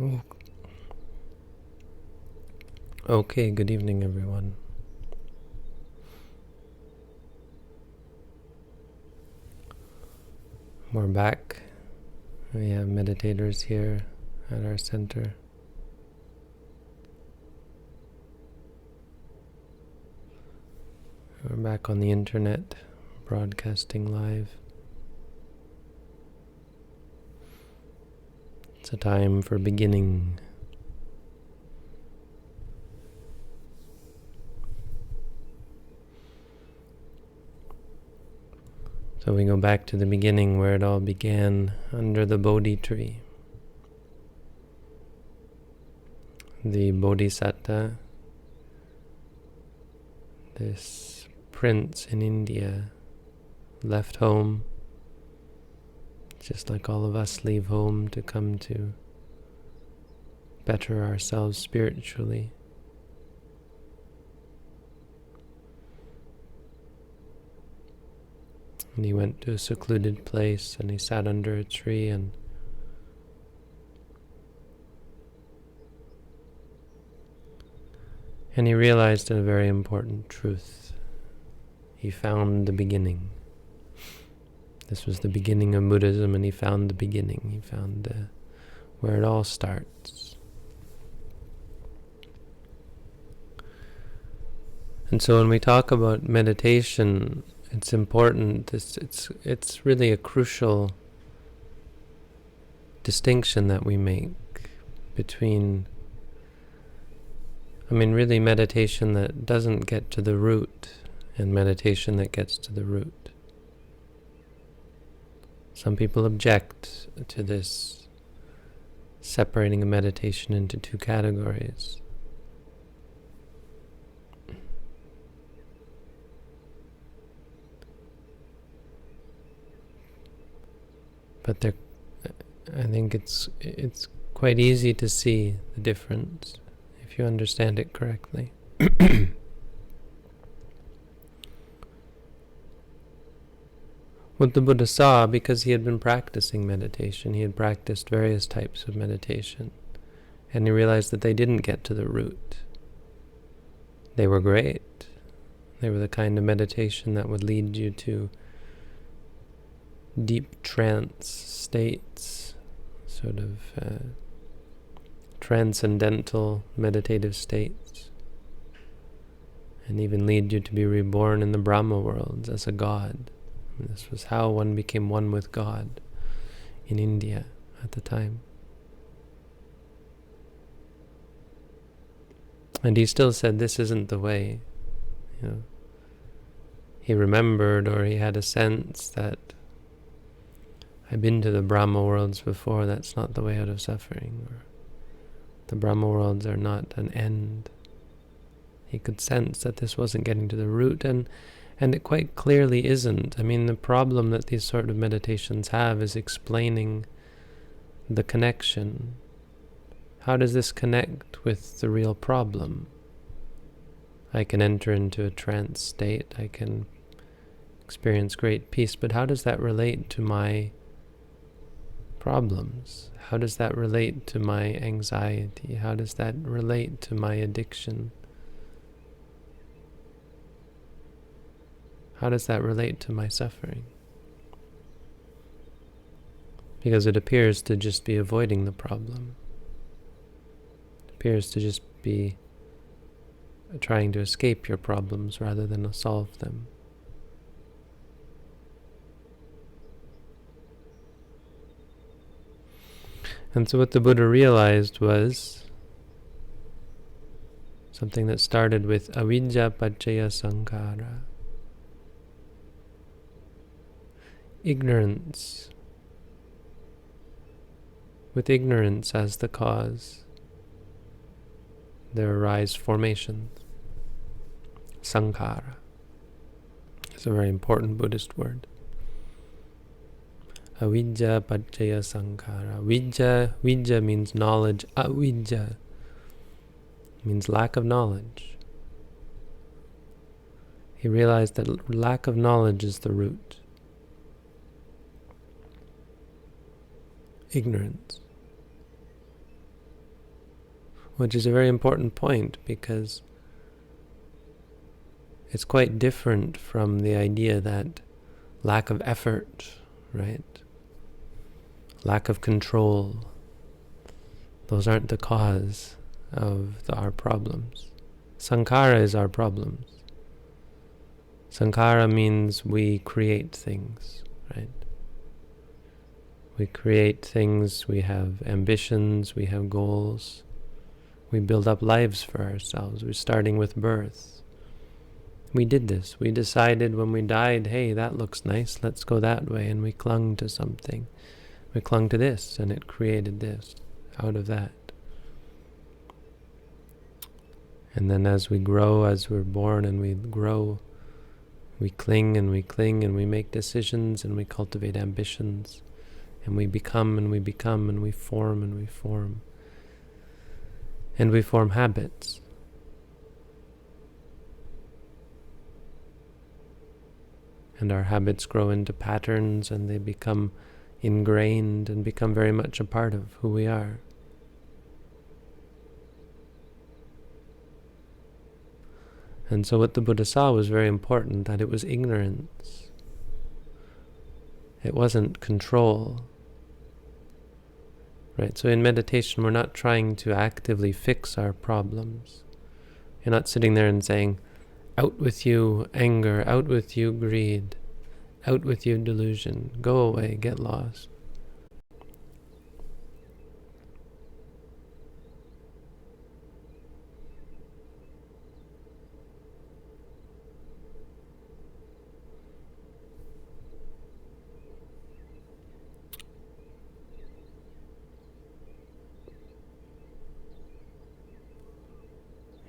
Oh, okay, good evening, everyone. We're back. We have meditators here at our center. We're back on the internet, broadcasting live. It's a time for beginning. So we go back to the beginning where it all began, under the Bodhi tree. The Bodhisatta, this prince in India, left home, just like all of us leave home to come to better ourselves spiritually. And he went to a secluded place and he sat under a tree and he realized a very important truth. He found the beginning. This was the beginning of Buddhism, and he found the beginning. He found where it all starts. And so when we talk about meditation, it's important. It's really a crucial distinction that we make between, really meditation that doesn't get to the root and meditation that gets to the root. Some people object to this separating a meditation into two categories. But I think it's quite easy to see the difference if you understand it correctly. What the Buddha saw, because he had been practicing meditation, he had practiced various types of meditation, and he realized that they didn't get to the root. They were great. They were the kind of meditation that would lead you to deep trance states, sort of transcendental meditative states, and even lead you to be reborn in the Brahma worlds as a god. And this was how one became one with God in India at the time. And he still said this isn't the way. He remembered, or he had a sense that I've been to the Brahma worlds before, that's not the way out of suffering. Or the Brahma worlds are not an end. He could sense that this wasn't getting to the root, and it quite clearly isn't. The problem that these sort of meditations have is explaining the connection. How does this connect with the real problem? I can enter into a trance state, I can experience great peace, but how does that relate to my problems? How does that relate to my anxiety? How does that relate to my addiction? How does that relate to my suffering? Because it appears to just be avoiding the problem. It appears to just be trying to escape your problems rather than to solve them. And so what the Buddha realized was something that started with avidya paccaya sankhara. Ignorance. With ignorance as the cause, there arise formations. Sankhara. It's a very important Buddhist word. Avidya paccaya sankhara. Vidya means knowledge. Avidya means lack of knowledge. He realized that lack of knowledge is the root. Ignorance. which is a very important point, because it's quite different from the idea that lack of effort, right? Lack of control, those aren't the cause of our problems. Sankhara is our problems. Sankhara means we create things, right? We create things, we have ambitions, we have goals. We build up lives for ourselves. We're starting with birth. We did this. We decided when we died, hey, that looks nice, let's go that way. And we clung to something. We clung to this, and it created this out of that. And then as we grow, as we're born and we grow, we cling and we cling and we make decisions and we cultivate ambitions. And we become and we become and we form and we form. And we form habits. And our habits grow into patterns and they become ingrained and become very much a part of who we are. And so what the Buddha saw was very important, that it was ignorance. It wasn't control. Right? So in meditation, we're not trying to actively fix our problems. You're not sitting there and saying, out with you anger, out with you greed, out with you delusion, go away, get lost.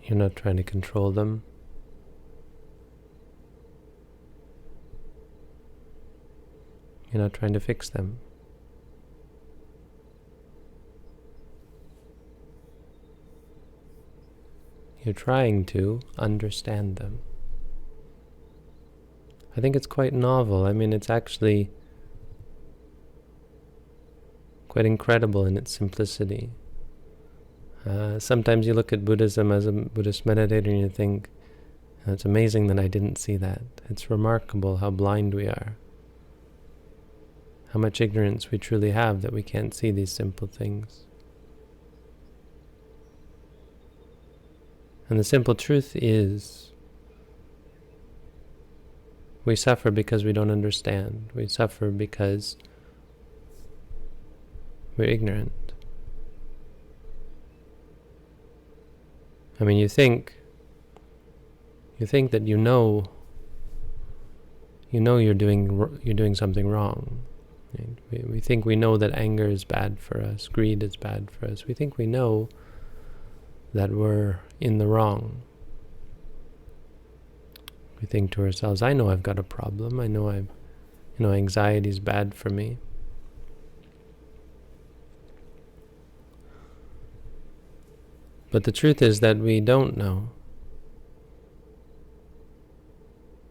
You're not trying to control them. You're not trying to fix them. You're trying to understand them. I think it's quite novel. I mean, it's actually quite incredible in its simplicity. Sometimes you look at Buddhism as a Buddhist meditator and you think, it's amazing that I didn't see that. It's remarkable how blind we are. How much ignorance we truly have that we can't see these simple things. And the simple truth is, we suffer because we don't understand. We suffer because we're ignorant. I mean, you think that you know you're doing something wrong. Right? We think we know that anger is bad for us, greed is bad for us. We think we know that we're in the wrong. We think to ourselves, I know I've got a problem. I know anxiety is bad for me. But the truth is that we don't know.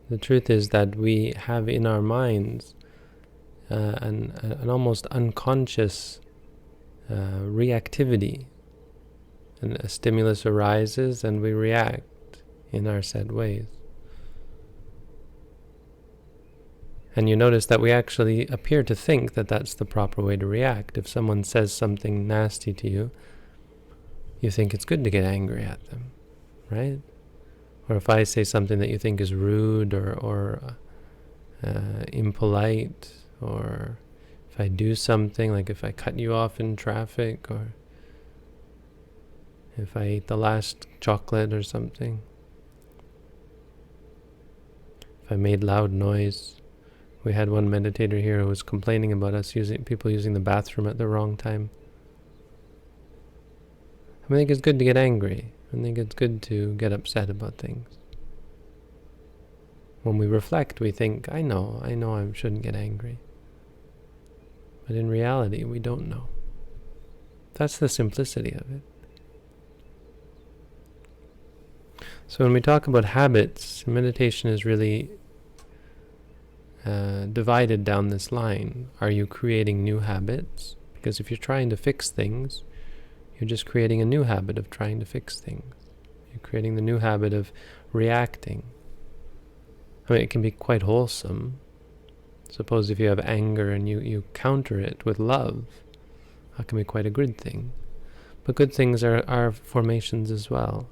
The truth is that we have in our minds an almost unconscious reactivity. And a stimulus arises and we react in our set ways. And you notice that we actually appear to think that that's the proper way to react. If someone says something nasty to you, you think it's good to get angry at them, right? Or if I say something that you think is rude or impolite, or if I do something, like if I cut you off in traffic, or if I ate the last chocolate or something, if I made loud noise. We had one meditator here who was complaining about people using the bathroom at the wrong time. I think it's good to get angry. I think it's good to get upset about things. When we reflect, we think, I know I shouldn't get angry. But in reality, we don't know. That's the simplicity of it. So when we talk about habits, meditation is really divided down this line. Are you creating new habits? Because if you're trying to fix things, You're just creating a new habit of trying to fix things. You're creating the new habit of reacting. I mean, it can be quite wholesome. Suppose if you have anger and you counter it with love, that can be quite a good thing. But good things are formations as well.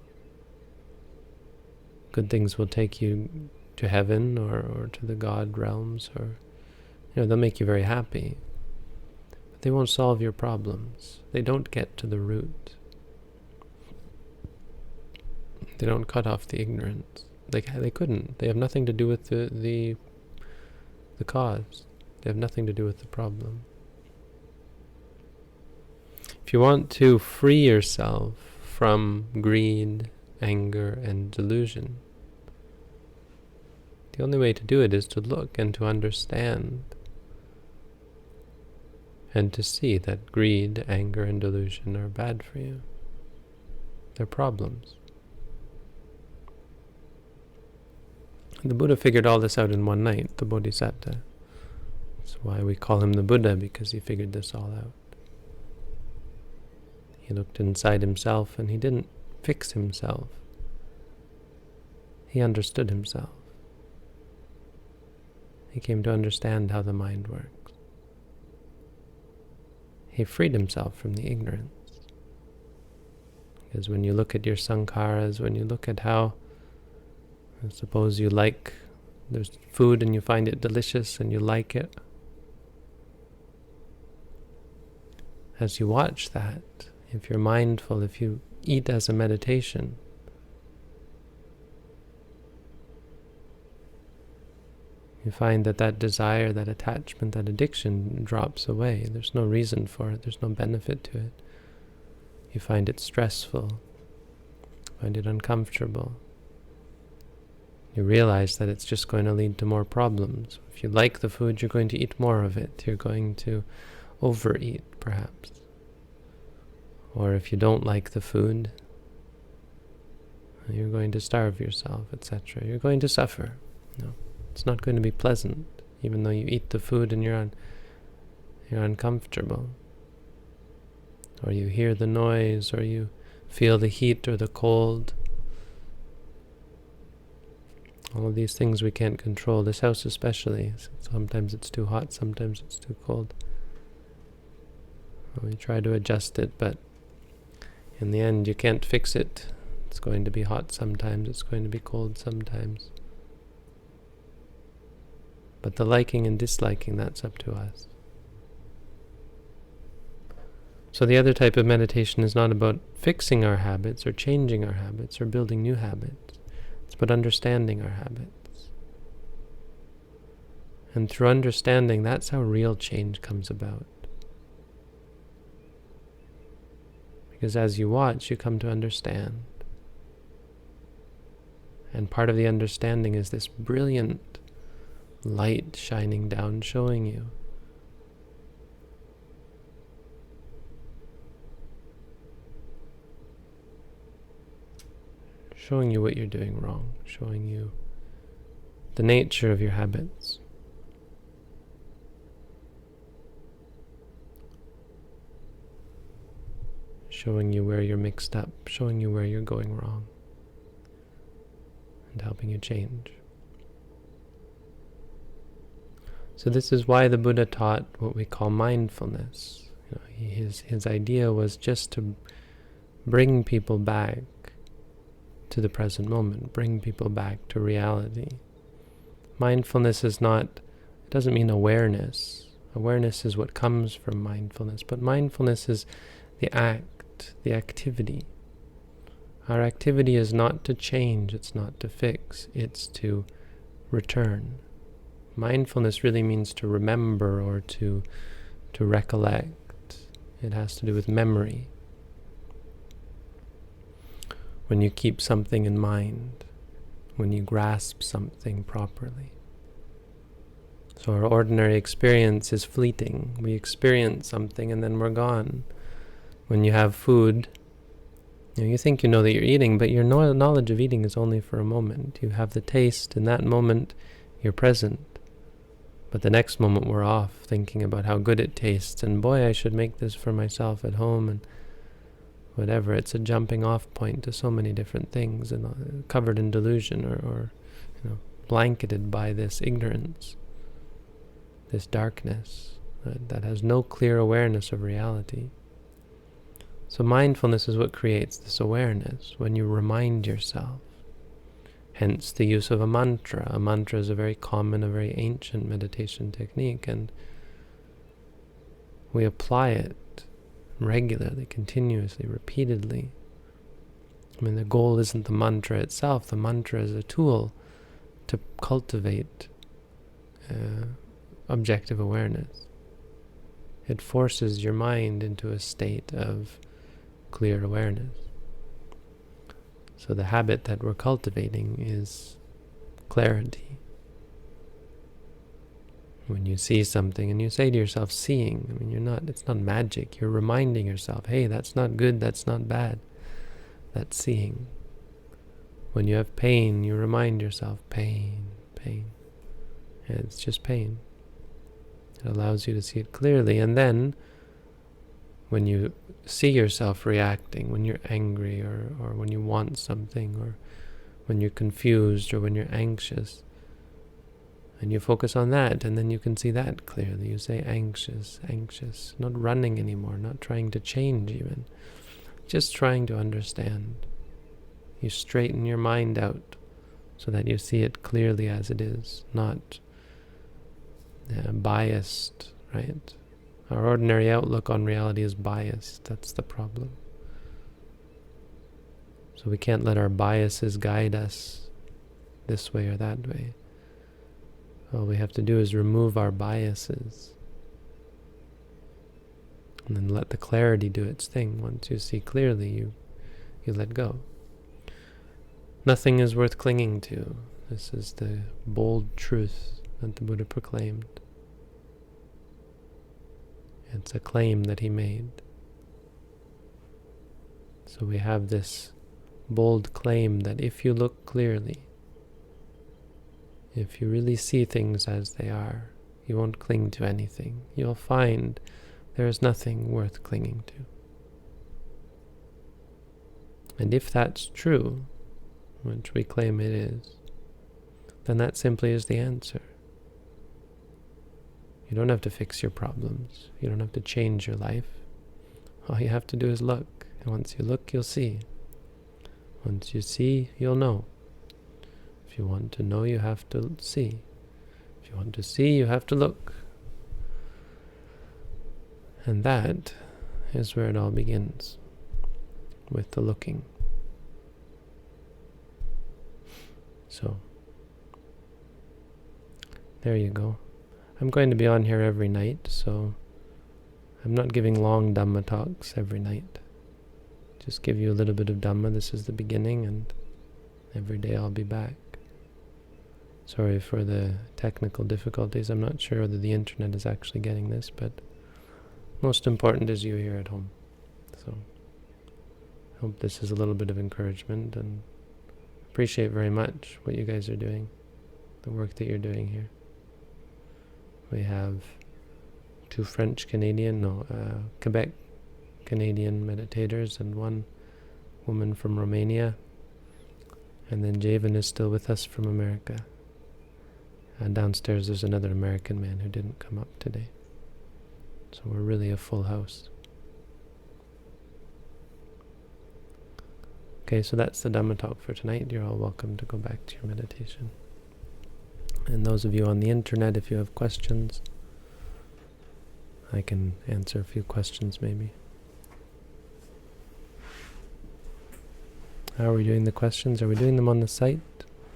Good things will take you to heaven or to the God realms, or they'll make you very happy. But they won't solve your problems. They don't get to the root. They don't cut off the ignorance. They couldn't. They have nothing to do with the cause. They have nothing to do with the problem. If you want to free yourself from greed, anger, and delusion, the only way to do it is to look and to understand and to see that greed, anger, and delusion are bad for you. They're problems. The Buddha figured all this out in one night, the Bodhisattva. That's why we call him the Buddha, because he figured this all out. He looked inside himself and he didn't fix himself. He understood himself. He came to understand how the mind works. He freed himself from the ignorance. Because when you look at your sankharas, when you look at how, suppose you like, there's food and you find it delicious and you like it. As you watch that, if you're mindful, if you eat as a meditation, you find that desire, that attachment, that addiction drops away. There's no reason for it. There's no benefit to it. You find it stressful, find it uncomfortable. You realize that it's just going to lead to more problems. If you like the food, you're going to eat more of it. You're going to overeat, perhaps. Or if you don't like the food, you're going to starve yourself, etc. You're going to suffer. It's not going to be pleasant, even though you eat the food and you're uncomfortable. Or you hear the noise, or you feel the heat or the cold. All of these things we can't control. This house especially. Sometimes it's too hot, sometimes it's too cold. We try to adjust it, but in the end you can't fix it. It's going to be hot sometimes, it's going to be cold sometimes. But the liking and disliking, that's up to us. So the other type of meditation is not about fixing our habits or changing our habits or building new habits. It's about understanding our habits. And through understanding, that's how real change comes about. Because as you watch, you come to understand. And part of the understanding is this brilliant light shining down, showing you what you're doing wrong, showing you the nature of your habits. Showing you where you're mixed up, showing you where you're going wrong, and helping you change. So this is why the Buddha taught what we call mindfulness. His idea was just to bring people back to the present moment, bring people back to reality. Mindfulness is not, it doesn't mean awareness. Awareness is what comes from mindfulness, but mindfulness is the act, the activity. Our activity is not to change, it's not to fix, it's to return. Mindfulness really means to remember or to recollect. It has to do with memory. When you keep something in mind, when you grasp something properly. So our ordinary experience is fleeting. We experience something and then we're gone. When you have food, you think you know that you're eating, but your knowledge of eating is only for a moment. You have the taste, in that moment you're present. But the next moment we're off, thinking about how good it tastes, and boy, I should make this for myself at home, and whatever. It's a jumping off point to so many different things, and covered in delusion, or blanketed by this ignorance, this darkness that has no clear awareness of reality. So mindfulness is what creates this awareness, when you remind yourself. Hence the use of a mantra. A mantra is a very common, a very ancient meditation technique, and we apply it regularly, continuously, repeatedly. I mean, the goal isn't the mantra itself. The mantra is a tool to cultivate objective awareness. It forces your mind into a state of clear awareness. So the habit that we're cultivating is clarity. When you see something and you say to yourself, seeing, I mean, it's not magic. You're reminding yourself, hey, that's not good, that's not bad. That's seeing. When you have pain, you remind yourself, pain. And it's just pain. It allows you to see it clearly. And then, when you see yourself reacting, when you're angry, or when you want something, or when you're confused, or when you're anxious, and you focus on that, and then you can see that clearly. You say anxious, not running anymore, not trying to change even, just trying to understand. You straighten your mind out so that you see it clearly as it is, not biased, right? Our ordinary outlook on reality is biased. That's the problem. So we can't let our biases guide us this way or that way. All we have to do is remove our biases and then let the clarity do its thing. Once you see clearly, you let go. Nothing is worth clinging to. This is the bold truth that the Buddha proclaimed. It's a claim that he made. So we have this bold claim that if you look clearly, if you really see things as they are, you won't cling to anything. You'll find there is nothing worth clinging to. And if that's true, which we claim it is, then that simply is the answer. You don't have to fix your problems. You don't have to change your life. All you have to do is look. And once you look, you'll see. Once you see, you'll know. If you want to know, you have to see. If you want to see, you have to look. And that is where it all begins, with the looking. So, there you go. I'm going to be on here every night, so I'm not giving long Dhamma talks every night. Just give you a little bit of Dhamma. This is the beginning, and every day I'll be back. Sorry for the technical difficulties. I'm not sure whether the internet is actually getting this, but most important is you here at home. So I hope this is a little bit of encouragement, and appreciate very much what you guys are doing, the work that you're doing here. We have two Quebec Canadian meditators, and one woman from Romania, and then Javan is still with us from America. And downstairs there's another American man who didn't come up today. So we're really a full house. Okay, so that's the Dhamma talk for tonight. You're all welcome to go back to your meditation. And those of you on the internet, if you have questions, I can answer a few questions maybe. How are we doing the questions? Are we doing them on the site?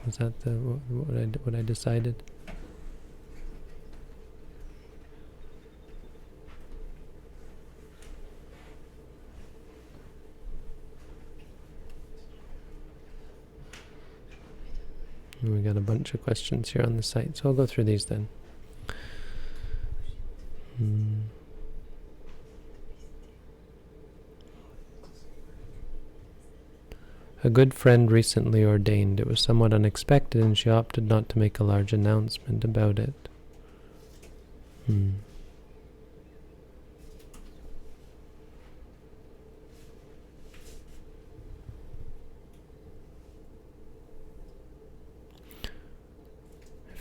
Is that what I decided? We got a bunch of questions here on the site, so I'll go through these then. A good friend recently ordained. It was somewhat unexpected, and she opted not to make a large announcement about it.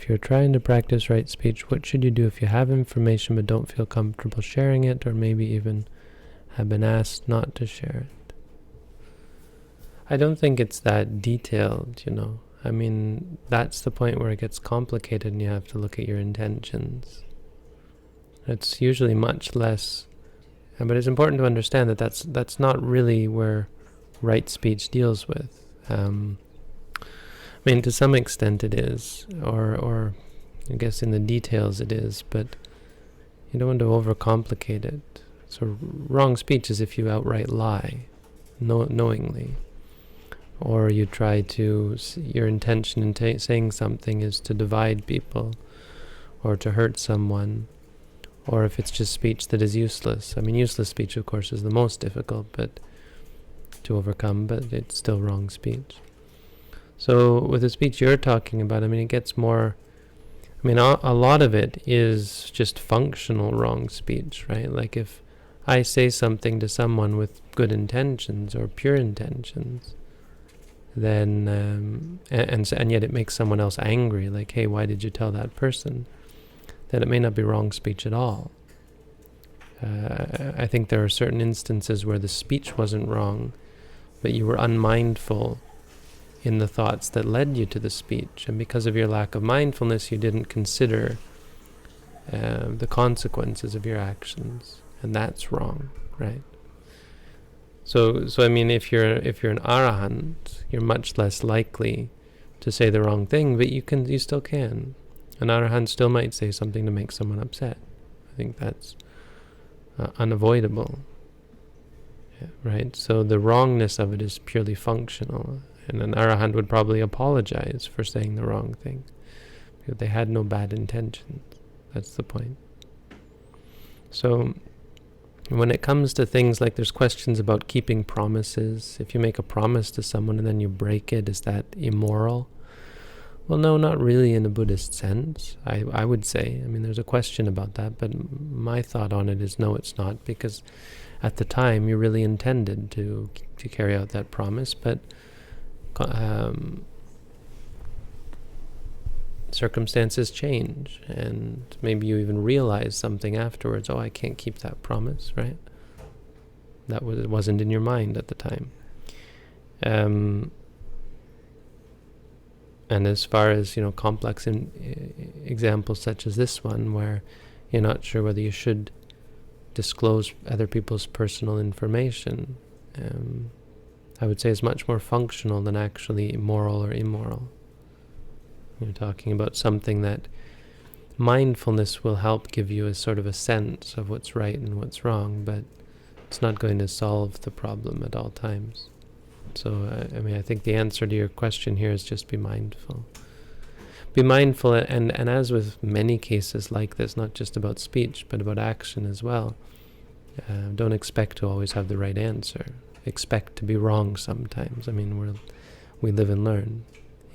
if you're trying to practice right speech, what should you do if you have information but don't feel comfortable sharing it, or maybe even have been asked not to share it? I don't think it's that detailed, I mean, that's the point where it gets complicated and you have to look at your intentions. It's usually much less, but it's important to understand that that's not really where right speech deals with. I mean, to some extent it is, or I guess in the details it is, but you don't want to overcomplicate it. So wrong speech is if you outright lie, knowingly, or you try to, your intention in saying something is to divide people, or to hurt someone, or if it's just speech that is useless. I mean, useless speech, of course, is the most difficult to overcome, but it's still wrong speech. So with the speech you're talking about, I mean, it gets more, I mean, a lot of it is just functional wrong speech, right? Like if I say something to someone with good intentions or pure intentions, then, and yet it makes someone else angry, like, hey, why did you tell that person? Then it may not be wrong speech at all. I think there are certain instances where the speech wasn't wrong, but you were unmindful in the thoughts that led you to the speech, and because of your lack of mindfulness, you didn't consider the consequences of your actions, and that's wrong, right? So I mean, if you're an arahant, you're much less likely to say the wrong thing, but you still can. An arahant still might say something to make someone upset. I think that's unavoidable, right? So the wrongness of it is purely functional. And an arahant would probably apologize for saying the wrong thing, because they had no bad intentions. That's the point. So when it comes to things like, there's questions about keeping promises. If you make a promise to someone and then you break it, is that immoral? Well, no, not really in a Buddhist sense, I would say. I mean, there's a question about that, but my thought on it is no, it's not, because at the time you really intended to carry out that promise, but circumstances change, and maybe you even realize something afterwards. Oh, I can't keep that promise, right? It wasn't in your mind at the time. And as far as complex examples such as this one, where you're not sure whether you should disclose other people's personal information, I would say is much more functional than actually moral or immoral. You're talking about something that mindfulness will help give you a sort of a sense of what's right and what's wrong, but it's not going to solve the problem at all times. So, I mean, I think the answer to your question here is just be mindful. Be mindful, and as with many cases like this, not just about speech, but about action as well, don't expect to always have the right answer. Expect to be wrong sometimes. I mean, we live and learn.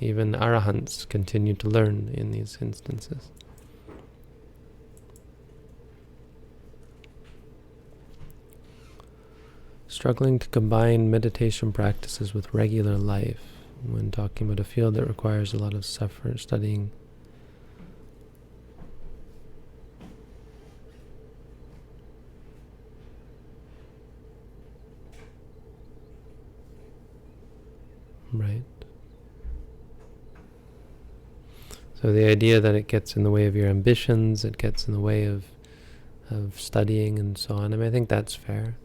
Even arahants continue to learn in these instances. Struggling to combine meditation practices with regular life when talking about a field that requires a lot of studying. Right. So the idea that it gets in the way of your ambitions, it gets in the way of studying and so on, I mean, I think that's fair.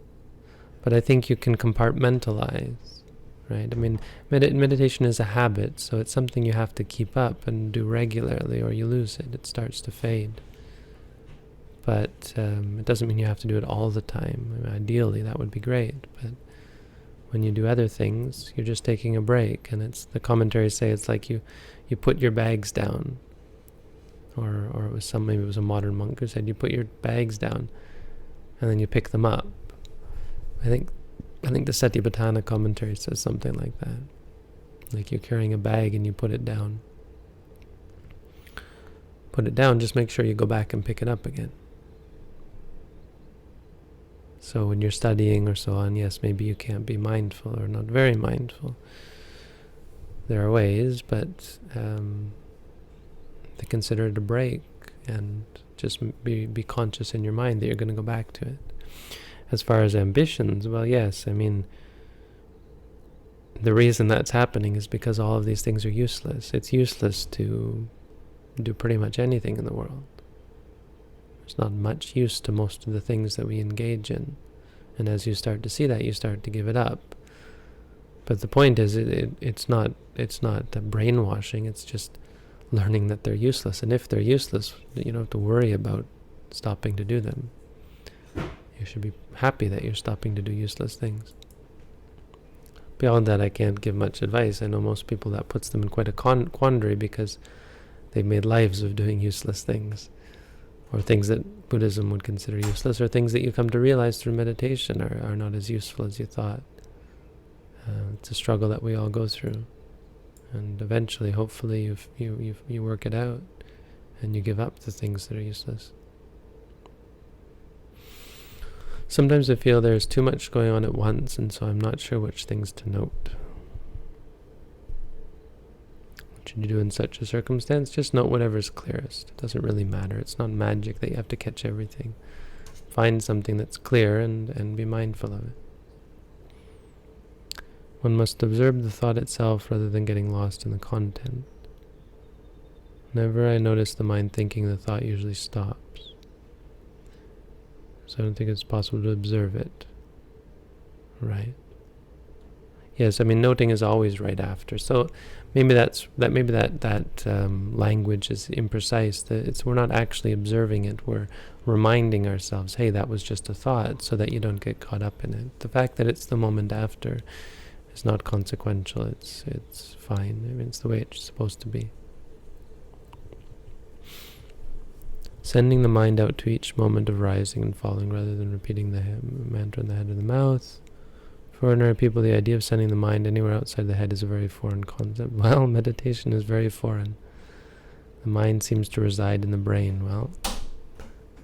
But I think you can compartmentalize, right? I mean, meditation is a habit, so it's something you have to keep up and do regularly, or you lose it. It starts to fade. But it doesn't mean you have to do it all the time. I mean, ideally, that would be great, but when you do other things, you're just taking a break, and the commentaries say it's like you put your bags down, or it was maybe it was a modern monk who said you put your bags down, and then you pick them up. I think the Satipatthana commentary says something like that, like you're carrying a bag and you put it down. Put it down, just make sure you go back and pick it up again. So when you're studying or so on, yes, maybe you can't be mindful or not very mindful. There are ways, but they consider it a break, and just be conscious in your mind that you're going to go back to it. As far as ambitions, well, yes, I mean, the reason that's happening is because all of these things are useless. It's useless to do pretty much anything in the world. There's not much use to most of the things that we engage in. And as you start to see that, you start to give it up. But the point is, it's not brainwashing. It's just learning that they're useless. And if they're useless, you don't have to worry about stopping to do them. You should be happy that you're stopping to do useless things. Beyond that, I can't give much advice. I know most people that puts them in quite a quandary because they've made lives of doing useless things, or things that Buddhism would consider useless, or things that you come to realize through meditation are not as useful as you thought. It's a struggle that we all go through, and eventually, hopefully, you work it out, and you give up the things that are useless. Sometimes I feel there's too much going on at once, and so I'm not sure which things to note. What should you do in such a circumstance? Just note whatever's clearest. It doesn't really matter. It's not magic that you have to catch everything. Find something that's clear and be mindful of it. One must observe the thought itself rather than getting lost in the content. Whenever I notice the mind thinking, the thought usually stops. So I don't think it's possible to observe it. Right. Yes, I mean, noting is always right after. So maybe that language is imprecise. That we're not actually observing it. We're reminding ourselves, hey, that was just a thought, so that you don't get caught up in it. The fact that it's the moment after is not consequential. It's fine. I mean, it's the way it's supposed to be. Sending the mind out to each moment of rising and falling rather than repeating the mantra in the head or the mouth. For ordinary people, the idea of sending the mind anywhere outside the head is a very foreign concept. Well, meditation is very foreign. The mind seems to reside in the brain. Well,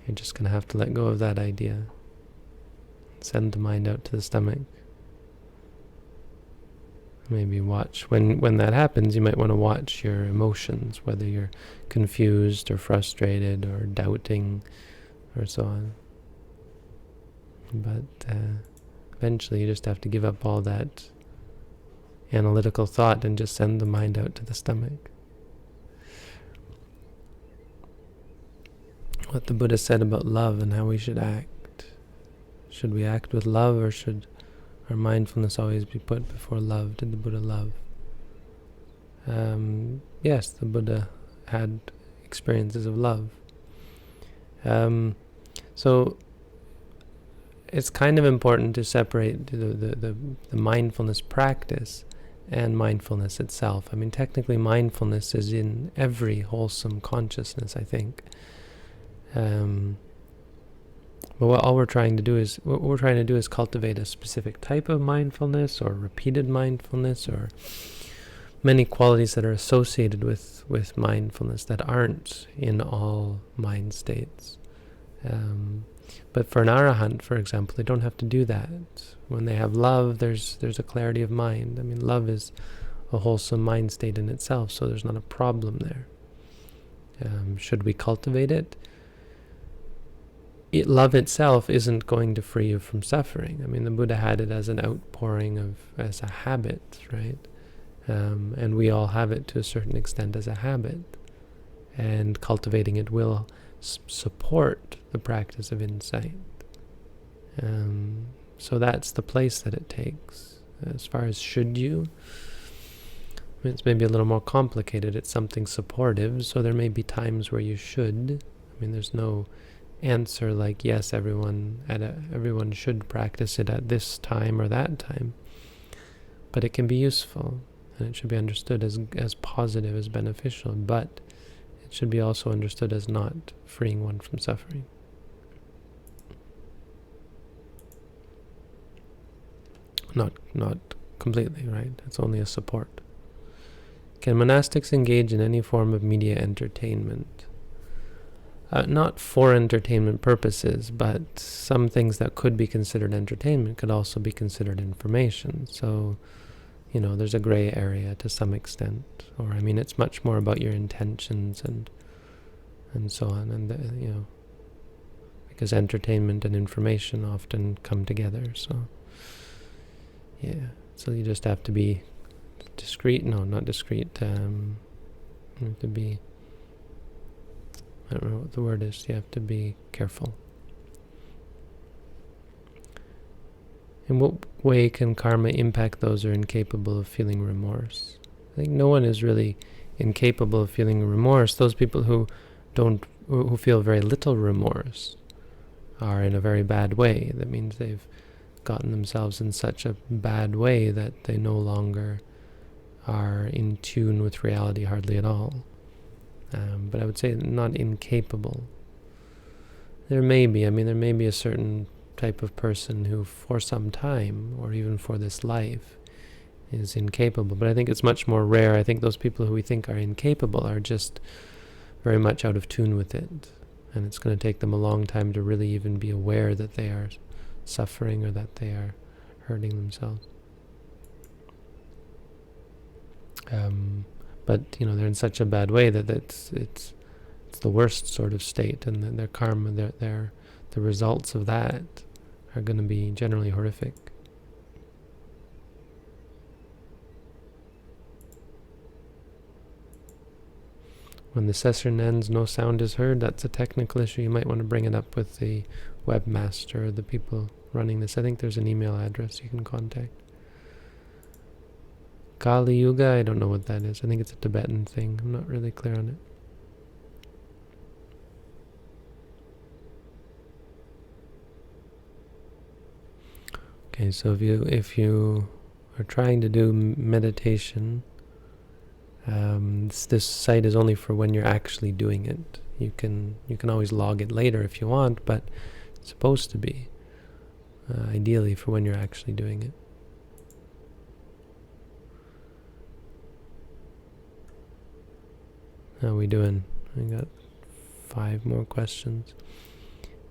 you're just going to have to let go of that idea. Send the mind out to the stomach. Maybe watch. When that happens, you might want to watch your emotions, whether you're confused or frustrated or doubting or so on. But eventually you just have to give up all that analytical thought and just send the mind out to the stomach. What the Buddha said about love and how we should act. Should we act with love, or should our mindfulness always be put before love? Did the Buddha love? Yes, the Buddha had experiences of love. So it's kind of important to separate the mindfulness practice and mindfulness itself. I mean, technically mindfulness is in every wholesome consciousness, I think. But what we're trying to do is cultivate a specific type of mindfulness, or repeated mindfulness, or many qualities that are associated with mindfulness that aren't in all mind states. But for an arahant, for example, they don't have to do that. When they have love, there's a clarity of mind. I mean, love is a wholesome mind state in itself, so there's not a problem there. Should we cultivate it? Love itself isn't going to free you from suffering. I mean, the Buddha had it as an outpouring as a habit, right? And we all have it to a certain extent as a habit. And cultivating it will support the practice of insight. So that's the place that it takes. As far as should you, I mean, it's maybe a little more complicated. It's something supportive, so there may be times where you should. I mean, there's no answer like, yes, everyone should practice it at this time or that time. But it can be useful, and it should be understood as positive, as beneficial, but it should be also understood as not freeing one from suffering. Not completely, right? It's only a support. Can monastics engage in any form of media entertainment? Not for entertainment purposes, but some things that could be considered entertainment could also be considered information. So, there's a gray area to some extent. Or, I mean, it's much more about your intentions and and so on, and because entertainment and information often come together. So yeah, so you just have to be discreet. No, not discreet. You have to be. I don't know what the word is. You have to be careful. In what way can karma impact those who are incapable of feeling remorse? I think no one is really incapable of feeling remorse. Those people who feel very little remorse are in a very bad way. That means they've gotten themselves in such a bad way that they no longer are in tune with reality hardly at all. But I would say not incapable. There may be a certain type of person who for some time, or even for this life, is incapable. But I think it's much more rare. I think those people who we think are incapable are just very much out of tune with it. And it's going to take them a long time to really even be aware that they are suffering or that they are hurting themselves. But they're in such a bad way that it's the worst sort of state, and their karma, the results of that are going to be generally horrific. When the session ends, no sound is heard. That's a technical issue. You might want to bring it up with the webmaster or the people running this. I think there's an email address you can contact. Kali Yuga, I don't know what that is. I think it's a Tibetan thing. I'm not really clear on it. Okay, so if you are trying to do meditation, this site is only for when you're actually doing it. You can always log it later if you want, but it's supposed to be ideally for when you're actually doing it. How are we doing? I got 5 more questions.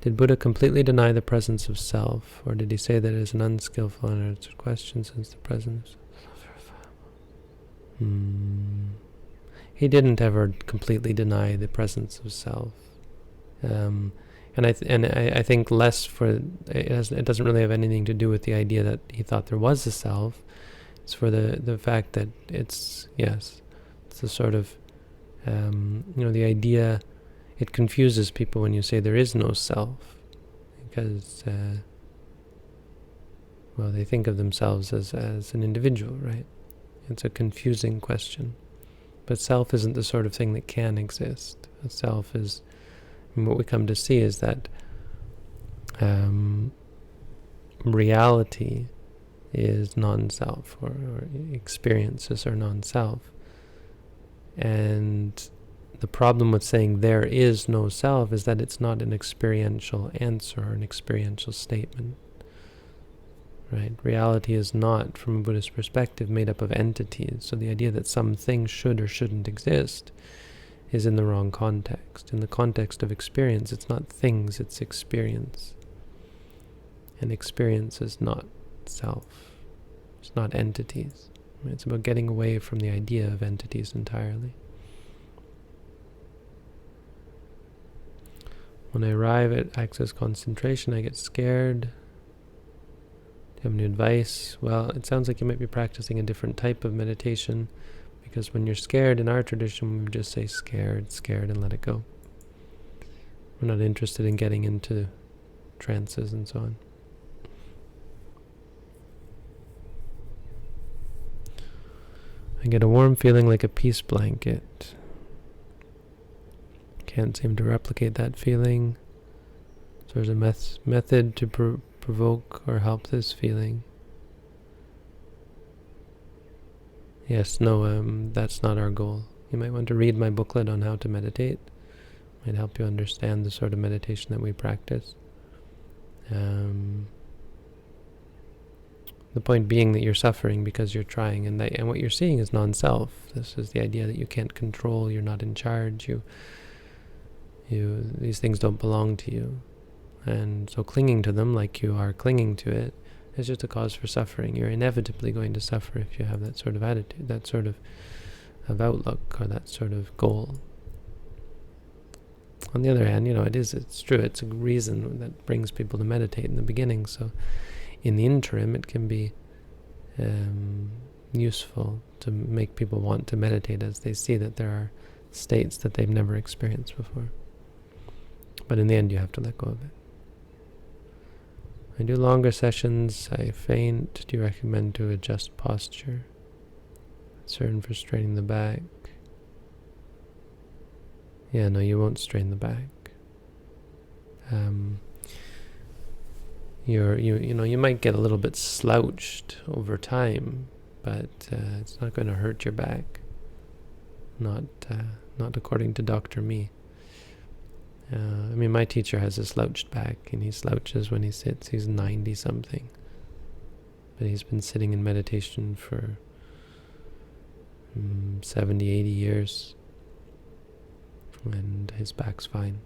Did Buddha completely deny the presence of self, or did he say that it is an unskillful and unanswered question since the presence of self? He didn't ever completely deny the presence of self, and I think less for it doesn't really have anything to do with the idea that he thought there was a self. It's for the fact that it's a sort of the idea. It confuses people when you say there is no self, because they think of themselves as an individual, right? It's a confusing question. But self isn't the sort of thing that can exist. A self is, what we come to see is that reality is non-self, or experiences are non-self. And the problem with saying there is no self is that it's not an experiential answer or an experiential statement. Right? Reality is not, from a Buddhist perspective, made up of entities. So the idea that some thing should or shouldn't exist is in the wrong context. In the context of experience, it's not things, it's experience. And experience is not self. It's not entities. It's about getting away from the idea of entities entirely. When I arrive at access concentration, I get scared. Do you have any advice? Well, it sounds like you might be practicing a different type of meditation, because when you're scared, in our tradition, we would just say scared, and let it go. We're not interested in getting into trances and so on. I get a warm feeling like a peace blanket. Can't seem to replicate that feeling. So there's a method to provoke or help this feeling. Yes, no, that's not our goal. You might want to read my booklet on how to meditate. It might help you understand the sort of meditation that we practice. The point being that you're suffering because you're trying, and what you're seeing is non-self. This is the idea that you can't control, you're not in charge, these things don't belong to you. And so clinging to them like you are clinging to it is just a cause for suffering. You're inevitably going to suffer if you have that sort of attitude, that sort of outlook, or that sort of goal. On the other hand, it's true. It's a reason that brings people to meditate in the beginning. So in the interim, it can be useful to make people want to meditate as they see that there are states that they've never experienced before. But in the end, you have to let go of it. I do longer sessions. I faint. Do you recommend to adjust posture? Concern for straining the back. Yeah, no, you won't strain the back. You might get a little bit slouched over time, but it's not going to hurt your back. Not according to Dr. Me. My teacher has a slouched back, and he slouches when he sits. He's 90-something. But he's been sitting in meditation for 70, 80 years. And his back's fine.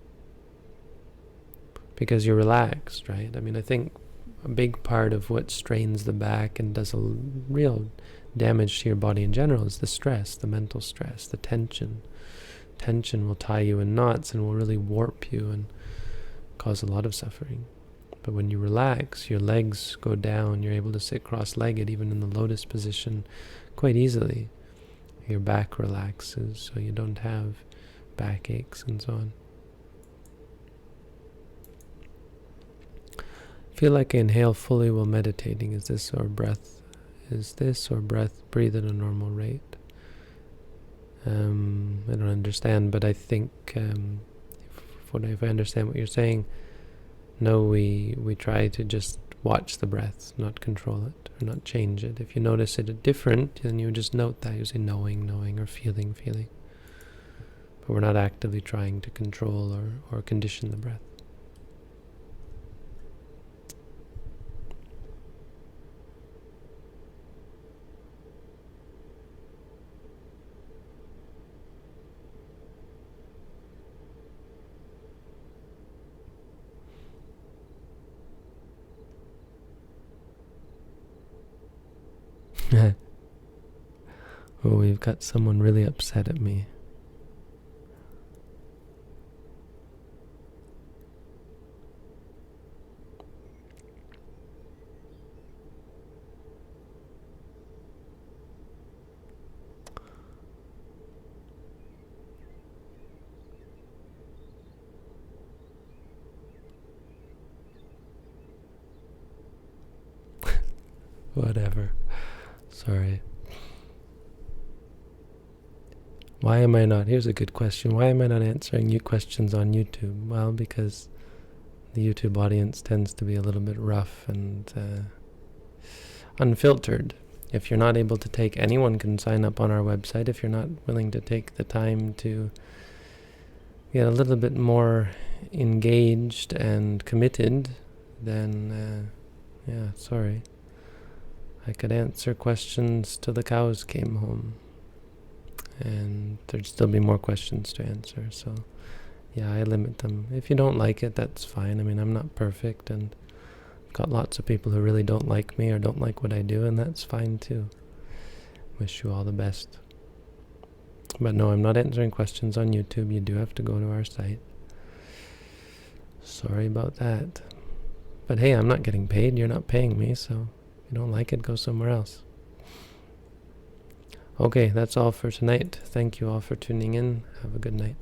Because you're relaxed, right? I think a big part of what strains the back and does a real damage to your body in general is the stress, the mental stress, the tension. Tension will tie you in knots and will really warp you and cause a lot of suffering. But when you relax, your legs go down, you're able to sit cross-legged, even in the lotus position, quite easily. Your back relaxes, so you don't have backaches and so on. Feel like I inhale fully while meditating. Is this or breath breathe at a normal rate? I don't understand, but I think if I understand what you're saying, no, we try to just watch the breath, not control it, or not change it. If you notice it different, then you just note that. You say knowing, or feeling. But we're not actively trying to control or condition the breath. Oh, we've got someone really upset at me. Whatever. Sorry. Why am I not? Here's a good question. Why am I not answering new questions on YouTube? Well, because the YouTube audience tends to be a little bit rough and unfiltered. If you're not able to take, anyone can sign up on our website. If you're not willing to take the time to get a little bit more engaged and committed, then sorry. I could answer questions till the cows came home. And there'd still be more questions to answer. So, yeah, I limit them. If you don't like it, that's fine. I'm not perfect, and I've got lots of people who really don't like me or don't like what I do, and that's fine too. Wish you all the best. But no, I'm not answering questions on YouTube. You do have to go to our site. Sorry about that. But hey, I'm not getting paid. You're not paying me, so if you don't like it, go somewhere else. Okay, that's all for tonight. Thank you all for tuning in. Have a good night.